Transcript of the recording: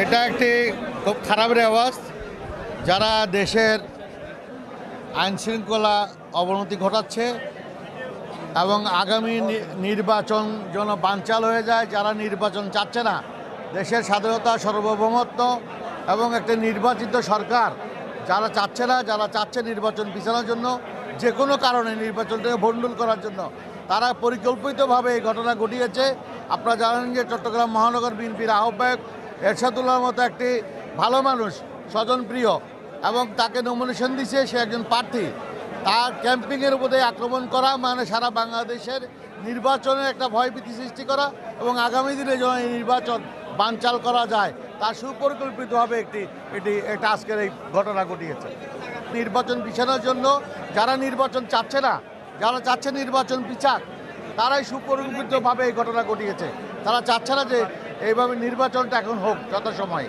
এটা একটি খুব খারাপের আওয়াজ। যারা দেশের আইন শৃঙ্খলা অবনতি ঘটাচ্ছে এবং আগামী নির্বাচন যেন বানচাল হয়ে যায়, যারা নির্বাচন চাচ্ছে না, দেশের স্বাধীনতা সার্বভৌমত্ব এবং একটি নির্বাচিত সরকার যারা চাচ্ছে না, যারা চাচ্ছে নির্বাচন পিছানোর জন্য, যে কোনো কারণে নির্বাচনটাকে ভণ্ডুল করার জন্য, তারা পরিকল্পিতভাবে এই ঘটনা ঘটিয়েছে। আপনারা জানেন যে চট্টগ্রাম মহানগর বিএনপির আহ্বায়ক এরশাদুল্লাহর মতো একটি ভালো মানুষ, স্বজনপ্রিয়, এবং তাকে নমিনেশন দিছে, সে একজন প্রার্থী, তার ক্যাম্পিংয়ের উপরে আক্রমণ করা মানে সারা বাংলাদেশের নির্বাচনের একটা ভয়ভীতি সৃষ্টি করা এবং আগামী দিনে যেন এই নির্বাচন বানচাল করা যায় তার সুপরিকল্পিতভাবে এটা আজকের এই ঘটনা ঘটিয়েছে। নির্বাচন পিছানোর জন্য যারা নির্বাচন চাচ্ছে না, যারা চাচ্ছে নির্বাচন পিছাক, তারাই সুপরিকল্পিতভাবে এই ঘটনা ঘটিয়েছে। তারা চাচ্ছে না যে এইভাবে নির্বাচনটা এখন হোক যথাসময়ে।